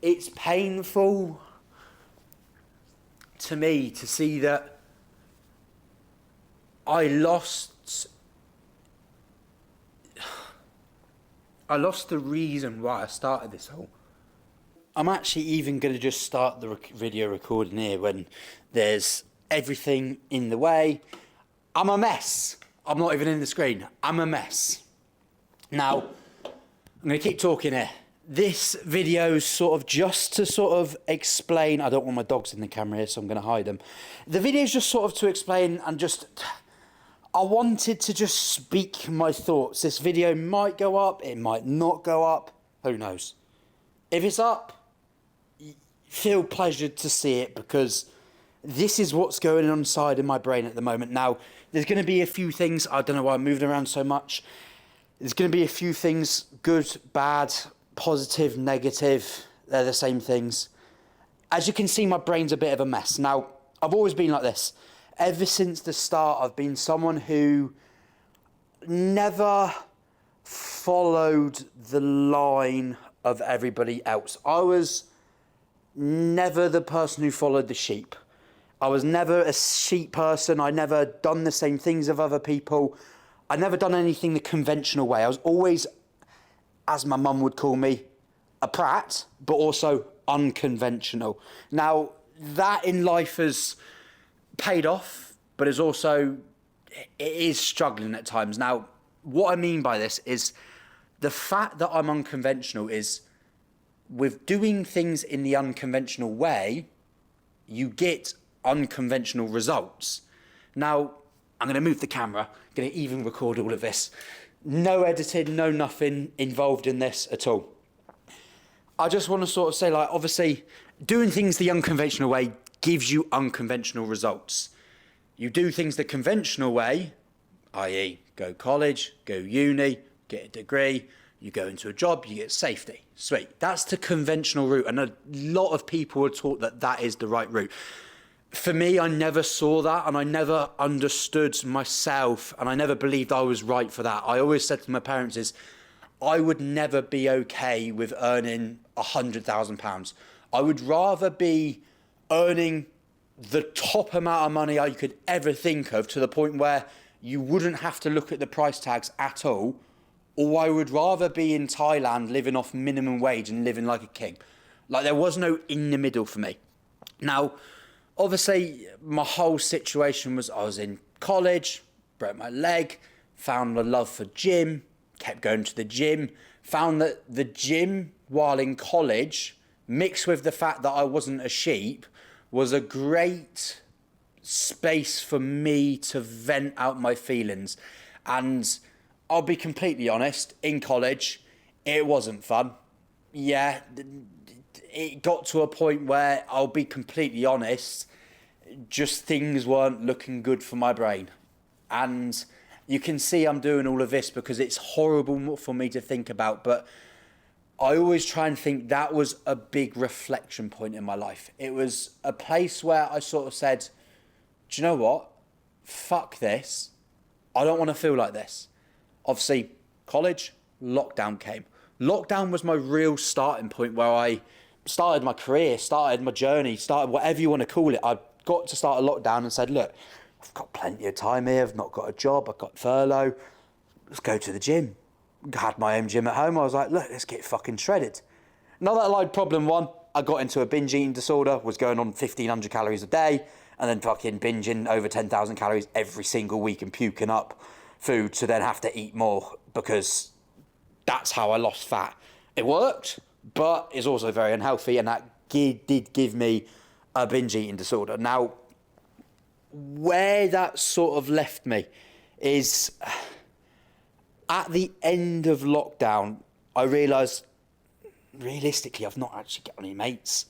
it's painful to me to see that I lost the reason why I started this whole. I'm actually even going to just start the video recording here when there's everything in the way. I'm a mess. I'm not even in the screen. I'm a mess. Now, I'm going to keep talking here. This video is sort of just to sort of explain. I don't want my dogs in the camera here, so I'm going to hide them. The video is just sort of to explain and just... I wanted to just speak my thoughts. This video might go up, it might not go up. Who knows? If it's up, feel pleasured to see it, because this is what's going on inside in my brain at the moment. Now, there's going to be a few things. I don't know why I'm moving around so much. There's going to be a few things, good, bad, positive, negative. They're the same things. As you can see, my brain's a bit of a mess. Now, I've always been like this. Ever since the start, I've been someone who never followed the line of everybody else. I was never the person who followed the sheep. I was never a sheep person. I never done the same things of other people. I never done anything the conventional way. I was always, as my mum would call me, a prat, but also unconventional. Now, that in life has paid off, but it is struggling at times. Now, what I mean by this is the fact that I'm unconventional is, with doing things in the unconventional way, you get unconventional results. Now, I'm going to move the camera, I'm going to even record all of this. No editing, no nothing involved in this at all. I just want to sort of say, like, obviously, doing things the unconventional way gives you unconventional results. You do things the conventional way, i.e. go college, go uni, get a degree, you go into a job, you get safety. Sweet. That's the conventional route, and a lot of people are taught that that is the right route. For me, I never saw that, and I never understood myself, and I never believed I was right for that. I always said to my parents is, I would never be okay with earning £100,000. I would rather be earning the top amount of money I could ever think of, to the point where you wouldn't have to look at the price tags at all, or I would rather be in Thailand living off minimum wage and living like a king. Like, there was no in the middle for me. Now, obviously, my whole situation was, I was in college, broke my leg, found a love for gym, kept going to the gym, found that the gym while in college, mixed with the fact that I wasn't a sheep, was a great space for me to vent out my feelings. And I'll be completely honest, in college, it wasn't fun. Yeah, it got to a point where, I'll be completely honest, just things weren't looking good for my brain. And you can see I'm doing all of this because it's horrible for me to think about, but I always try and think that was a big reflection point in my life. It was a place where I sort of said, do you know what? Fuck this. I don't want to feel like this. Obviously, college, lockdown came. Lockdown was my real starting point, where I started my career, started my journey, started whatever you want to call it. I got to start a lockdown and said, look, I've got plenty of time here. I've not got a job. I've got furlough. Let's go to the gym. Had my own gym at home. I was like, look, let's get fucking shredded. Not that I lied. Problem one, I got into a binge eating disorder, was going on 1,500 calories a day, and then fucking binging over 10,000 calories every single week and puking up food to then have to eat more, because that's how I lost fat. It worked, but it's also very unhealthy, and that did give me a binge eating disorder. Now, where that sort of left me is, at the end of lockdown, I realised, realistically, I've not actually got any mates.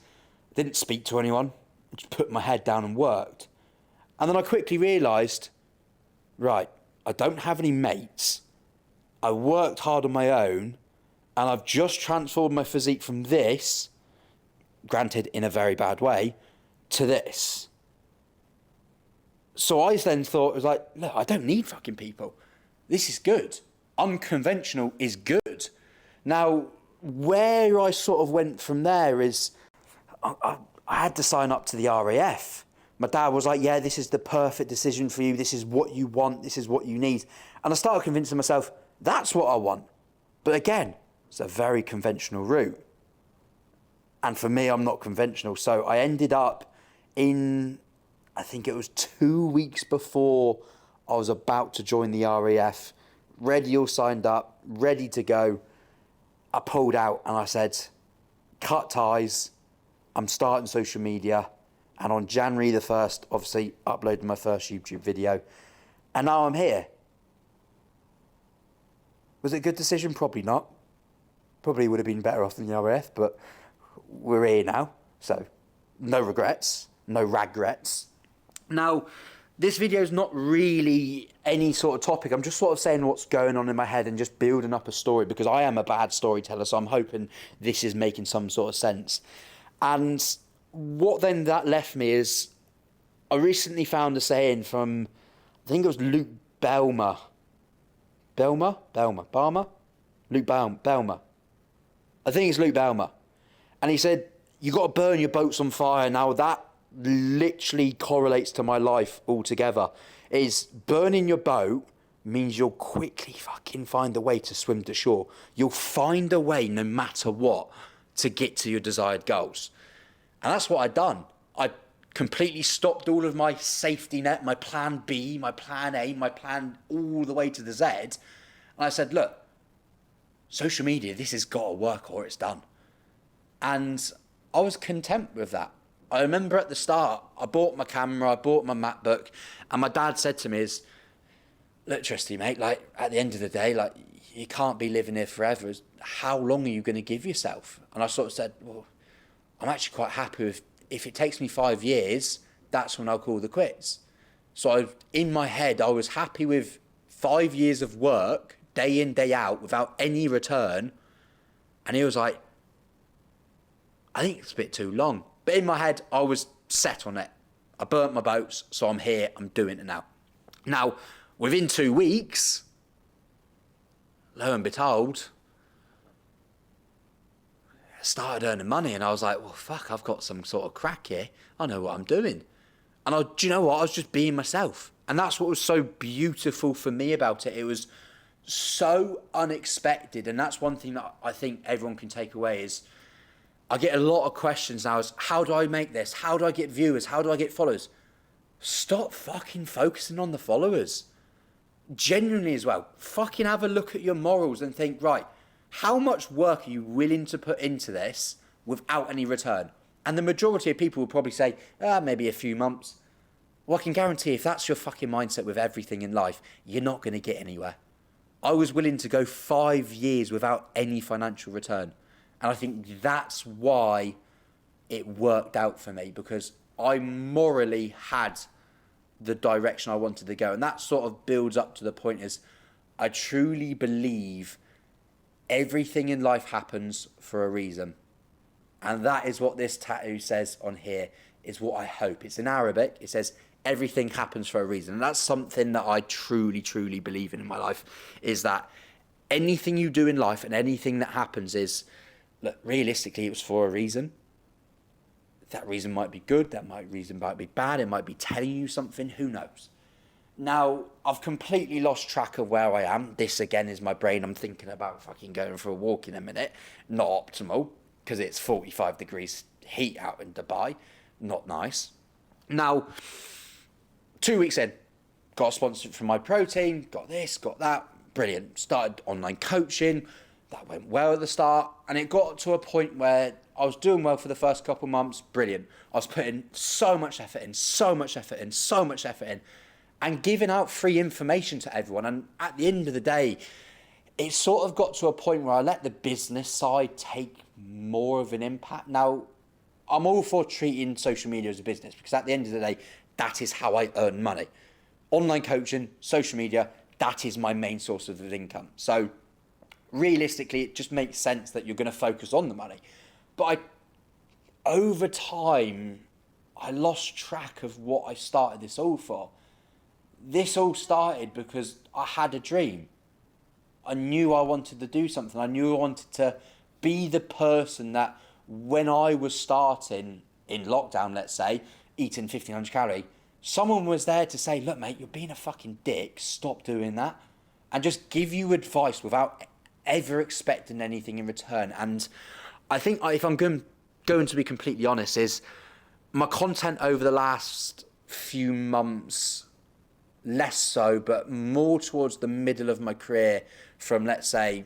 I didn't speak to anyone. I just put my head down and worked. And then I quickly realised, right, I don't have any mates. I worked hard on my own, and I've just transformed my physique from this, granted in a very bad way, to this. So I then thought, it was like, look, I don't need fucking people. This is good. Unconventional is good. Now, where I sort of went from there is I had to sign up to the RAF. My dad was like, yeah, this is the perfect decision for you. This is what you want. This is what you need. And I started convincing myself, that's what I want. But again, it's a very conventional route. And for me, I'm not conventional. So I ended up in, I think it was 2 weeks before I was about to join the RAF, ready, all signed up, ready to go. I pulled out and I said, cut ties. I'm starting social media. And on January the 1st, obviously, uploaded my first YouTube video. And now I'm here. Was it a good decision? Probably not. Probably would have been better off than the RAF, but we're here now. So, no regrets, no regrets. Now, this video is not really any sort of topic. I'm just sort of saying what's going on in my head and just building up a story, because I am a bad storyteller, so I'm hoping this is making some sort of sense. And what then that left me is, I recently found a saying from, I think it was Luke Belmer. Belmer? Luke Belmer. I think it's Luke Belmer. And he said, you got to burn your boats on fire. Now that literally correlates to my life altogether. Is burning your boat means you'll quickly fucking find a way to swim to shore. You'll find a way, no matter what, to get to your desired goals. And that's what I'd done. I completely stopped all of my safety net, my plan B, my plan A, my plan all the way to the Z. And I said, look, social media, this has got to work or it's done. And I was content with that. I remember at the start, I bought my camera, I bought my MacBook, and my dad said to me is, look, Tristy, mate, like, at the end of the day, like, you can't be living here forever. How long are you going to give yourself? And I sort of said, well, I'm actually quite happy with, if it takes me 5 years, that's when I'll call the quits. So in my head, I was happy with 5 years of work, day in, day out, without any return. And he was like, I think it's a bit too long. But in my head, I was set on it. I burnt my boats, so I'm here, I'm doing it now. Now, within 2 weeks, lo and behold, I started earning money, and I was like, well, fuck, I've got some sort of crack here. I know what I'm doing. And do you know what? I was just being myself. And that's what was so beautiful for me about it. It was so unexpected. And that's one thing that I think everyone can take away is, I get a lot of questions now is, how do I make this? How do I get viewers? How do I get followers? Stop fucking focusing on the followers. Genuinely as well. Fucking have a look at your morals and think, right, how much work are you willing to put into this without any return? And the majority of people will probably say, maybe a few months. Well, I can guarantee if that's your fucking mindset with everything in life, you're not going to get anywhere. I was willing to go 5 years without any financial return. And I think that's why it worked out for me, because I morally had the direction I wanted to go. And that sort of builds up to the point is, I truly believe everything in life happens for a reason. And that is what this tattoo says on here, is what I hope. It's in Arabic. It says, everything happens for a reason. And that's something that I truly, truly believe in my life, is that anything you do in life and anything that happens is, look, realistically, it was for a reason. That reason might be good. Reason might be bad. It might be telling you something. Who knows? Now, I've completely lost track of where I am. This, again, is my brain. I'm thinking about fucking going for a walk in a minute. Not optimal, because it's 45 degrees heat out in Dubai. Not nice. Now, 2 weeks in, got a sponsorship from my protein, got this, got that. Brilliant. Started online coaching. That went well at the start, and it got to a point where I was doing well for the first couple months. Brilliant. I was putting so much effort in, and giving out free information to everyone. And at the end of the day, it sort of got to a point where I let the business side take more of an impact. Now, I'm all for treating social media as a business, because at the end of the day, that is how I earn money. Online coaching, social media, that is my main source of income. So realistically, it just makes sense that you're going to focus on the money. But over time, I lost track of what I started this all for. This all started because I had a dream. I knew I wanted to do something. I knew I wanted to be the person that when I was starting in lockdown, let's say, eating 1,500 calorie, someone was there to say, look, mate, you're being a fucking dick. Stop doing that. And just give you advice without ever expecting anything in return. And I think if I'm going to be completely honest, is my content over the last few months, less so, but more towards the middle of my career from, let's say,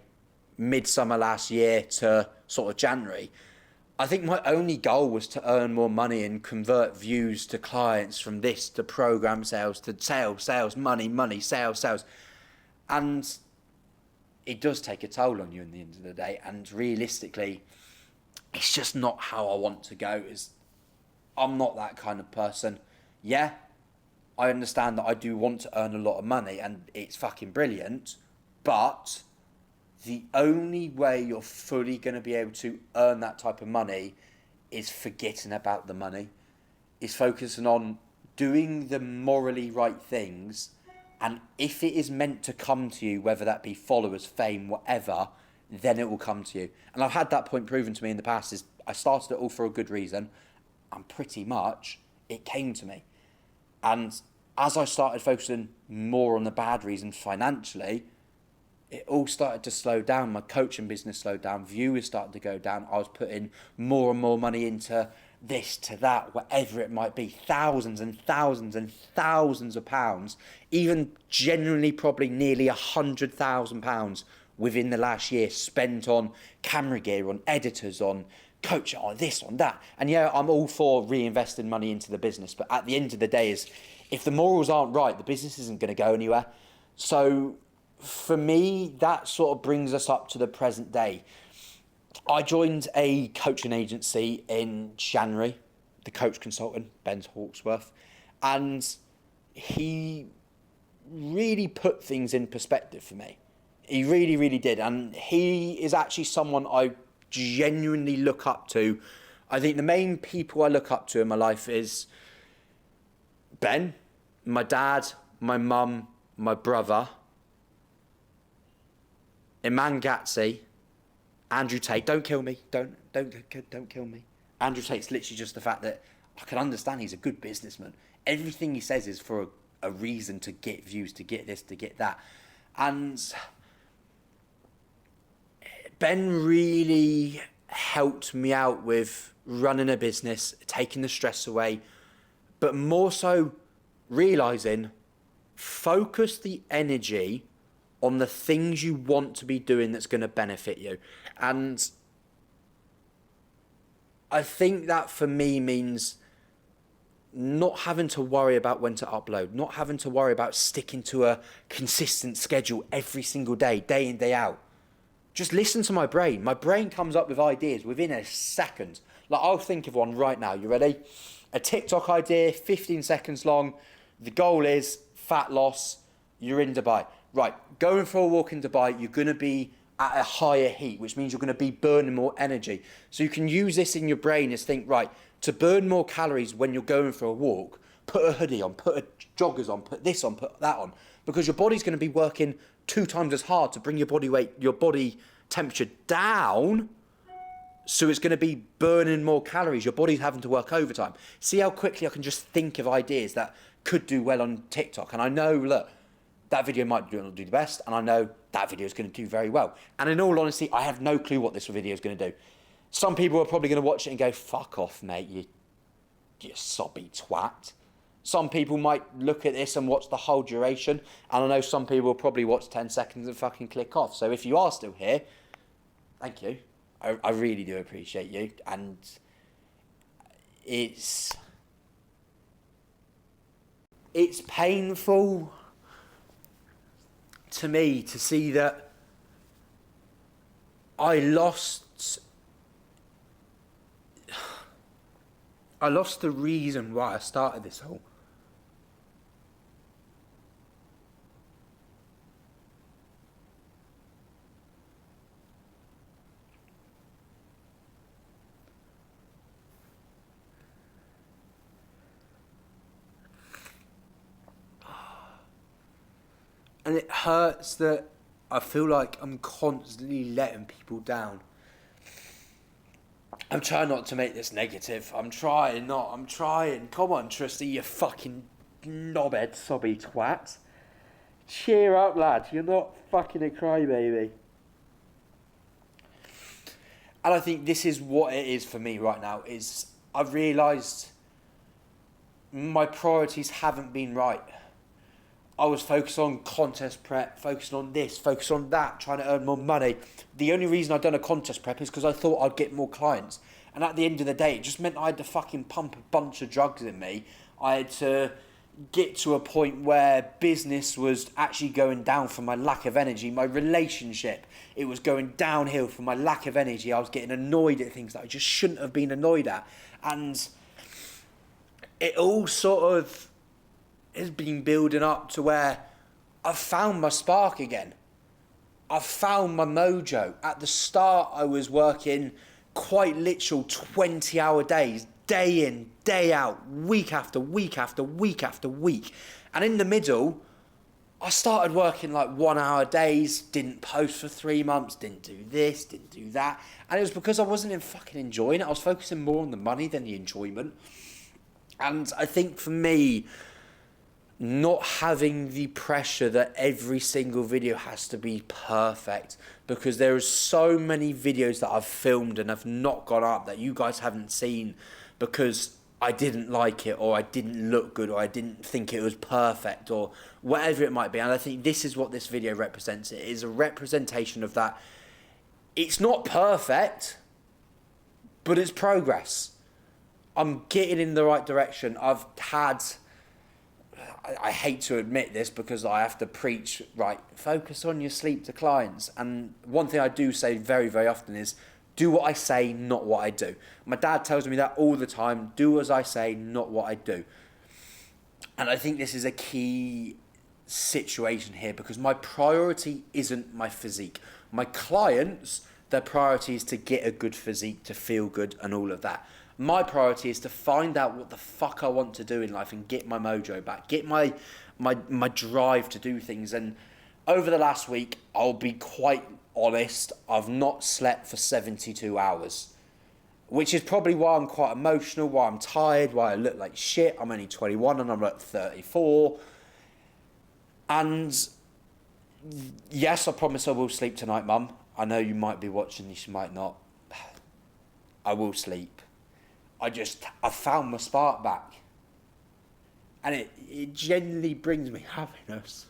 midsummer last year to sort of January, I think my only goal was to earn more money and convert views to clients, from this to program sales to sales, money, sales. And it does take a toll on you in the end of the day. And realistically, it's just not how I want to go. I'm not that kind of person. Yeah, I understand that I do want to earn a lot of money and it's fucking brilliant, but the only way you're fully going to be able to earn that type of money is forgetting about the money, is focusing on doing the morally right things. And if it is meant to come to you, whether that be followers, fame, whatever, then it will come to you. And I've had that point proven to me in the past. Is I started it all for a good reason, and pretty much it came to me. And as I started focusing more on the bad reasons financially, it all started to slow down. My coaching business slowed down. Viewers started to go down. I was putting more and more money into this, to that, whatever it might be. Thousands and thousands and thousands of pounds. Even genuinely probably nearly £100,000 within the last year spent on camera gear, on editors, on coaching, on this, on that. And yeah, I'm all for reinvesting money into the business. But at the end of the day, if the morals aren't right, the business isn't going to go anywhere. So for me, that sort of brings us up to the present day. I joined a coaching agency in January, the coach consultant, Ben Hawksworth, and he really put things in perspective for me. He really, really did. And he is actually someone I genuinely look up to. I think the main people I look up to in my life is Ben, my dad, my mum, my brother, Iman Gatsi, Andrew Tate. Don't kill me. Don't kill me. Andrew Tate's literally just the fact that I can understand he's a good businessman. Everything he says is for a reason, to get views, to get this, to get that. And Ben really helped me out with running a business, taking the stress away, but more so realising, focus the energy on the things you want to be doing that's going to benefit you. And I think that for me means not having to worry about when to upload, not having to worry about sticking to a consistent schedule every single day, day in, day out. Just listen to my brain. My brain comes up with ideas within a second. Like, I'll think of one right now. You ready? A TikTok idea, 15 seconds long. The goal is fat loss. You're in Dubai. Right, going for a walk in Dubai, you're going to be at a higher heat, which means you're going to be burning more energy. So you can use this in your brain as think, right, to burn more calories when you're going for a walk, put a hoodie on, put a joggers on, put this on, put that on, because your body's going to be working 2 times as hard to bring your body weight, your body temperature down. So it's going to be burning more calories. Your body's having to work overtime. See how quickly I can just think of ideas that could do well on TikTok. And I know, look, that video might not do the best, and I know that video is going to do very well. And in all honesty, I have no clue what this video is going to do. Some people are probably going to watch it and go, fuck off, mate, you sobby twat. Some people might look at this and watch the whole duration, and I know some people will probably watch 10 seconds and fucking click off. So if you are still here, thank you. I really do appreciate you. And it's painful to me to see that I lost the reason why I started this whole. And it hurts that I feel like I'm constantly letting people down. I'm trying not to make this negative. I'm trying not. I'm trying. Come on, Trusty, you fucking knobhead, sobby twat. Cheer up, lad. You're not fucking a crybaby. And I think this is what it is for me right now, is I've realised my priorities haven't been right. I was focused on contest prep, focused on this, focused on that, trying to earn more money. The only reason I'd done a contest prep is because I thought I'd get more clients. And at the end of the day, it just meant I had to fucking pump a bunch of drugs in me. I had to get to a point where business was actually going down from my lack of energy. My relationship, it was going downhill from my lack of energy. I was getting annoyed at things that I just shouldn't have been annoyed at. And it all sort of has been building up to where I've found my spark again. I've found my mojo. At the start, I was working quite literal 20-hour days, day in, day out, week after week after week after week. And in the middle, I started working like 1 hour days, didn't post for 3 months, didn't do this, didn't do that. And it was because I wasn't fucking enjoying it. I was focusing more on the money than the enjoyment. And I think for me, not having the pressure that every single video has to be perfect, because there are so many videos that I've filmed and have not gone up that you guys haven't seen because I didn't like it, or I didn't look good, or I didn't think it was perfect, or whatever it might be. And I think this is what this video represents. It is a representation of that. It's not perfect, but it's progress. I'm getting in the right direction. I've had... I hate to admit this because I have to preach, right, focus on your sleep to clients. And one thing I do say very, very often is, do what I say, not what I do. My dad tells me that all the time, do as I say, not what I do. And I think this is a key situation here, because my priority isn't my physique. My clients, their priority is to get a good physique, to feel good and all of that. My priority is to find out what the fuck I want to do in life and get my mojo back, get my drive to do things. And over the last week, I'll be quite honest, I've not slept for 72 hours, which is probably why I'm quite emotional, why I'm tired, why I look like shit. I'm only 21 and I'm like 34. And yes, I promise I will sleep tonight, Mum. I know you might be watching this, you might not. I will sleep. I found my spark back. And it genuinely brings me happiness.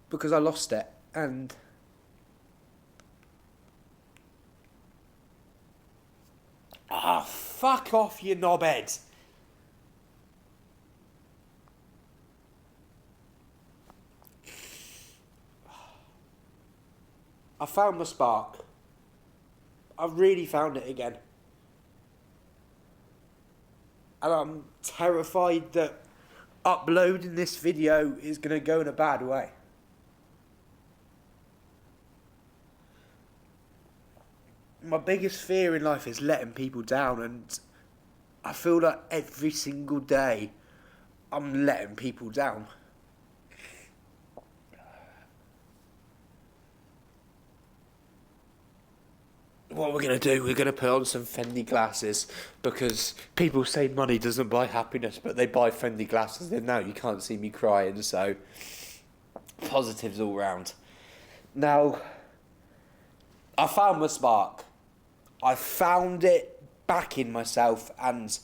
Because I lost it, and fuck off, you knobhead. I found my spark. I really found it again. And I'm terrified that uploading this video is going to go in a bad way. My biggest fear in life is letting people down, and I feel like every single day I'm letting people down. What we're going to do, we're going to put on some Fendi glasses, because people say money doesn't buy happiness, but they buy Fendi glasses. Then now you can't see me crying, so positives all round. Now, I found my spark. I found it back in myself, and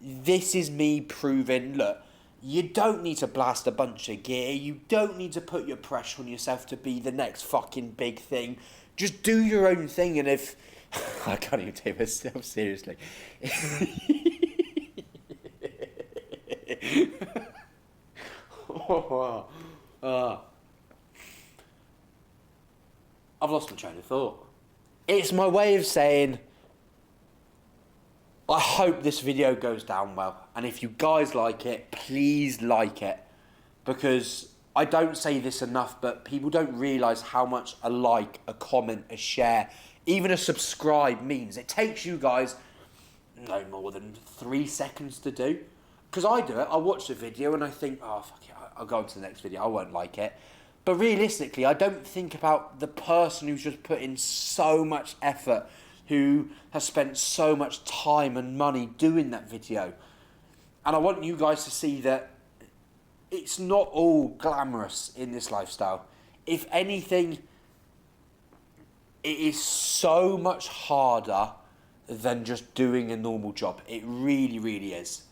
this is me proving, look, you don't need to blast a bunch of gear. You don't need to put your pressure on yourself to be the next fucking big thing. Just do your own thing, and if... I can't even take myself seriously. I've lost my train of thought. It's my way of saying, I hope this video goes down well. And if you guys like it, please like it. Because I don't say this enough, but people don't realise how much a like, a comment, a share, even a subscribe means. It takes you guys no more than 3 seconds to do. Because I do it, I watch the video and I think, oh, fuck it, I'll go on to the next video, I won't like it. But realistically, I don't think about the person who's just put in so much effort, who has spent so much time and money doing that video. And I want you guys to see that it's not all glamorous in this lifestyle. If anything, it is so much harder than just doing a normal job. It really, really is.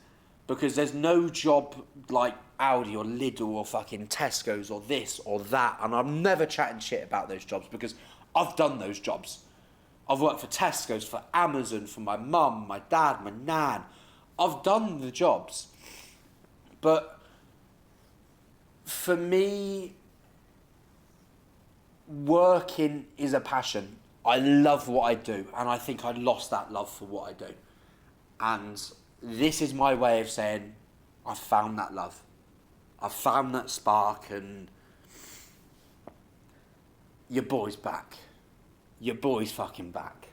Because there's no job like Audi or Lidl or fucking Tesco's or this or that. And I'm never chatting shit about those jobs because I've done those jobs. I've worked for Tesco's, for Amazon, for my mum, my dad, my nan. I've done the jobs. But for me, working is a passion. I love what I do, and I think I lost that love for what I do. And this is my way of saying I found that love. I found that spark, and your boy's back. Your boy's fucking back.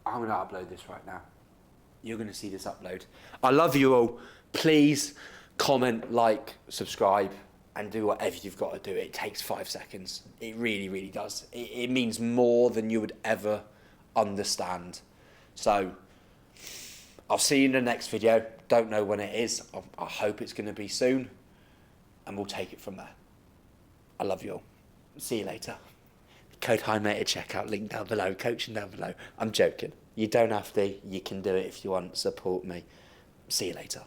I'm going to upload this right now. You're going to see this upload. I love you all. Please comment, like, subscribe, and do whatever you've got to do. It takes 5 seconds. It really, really does. It means more than you would ever understand. So, I'll see you in the next video. Don't know when it is. I hope it's going to be soon. And we'll take it from there. I love you all. See you later. Code HighMate at checkout, link down below, coaching down below. I'm joking. You don't have to. You can do it if you want. Support me. See you later.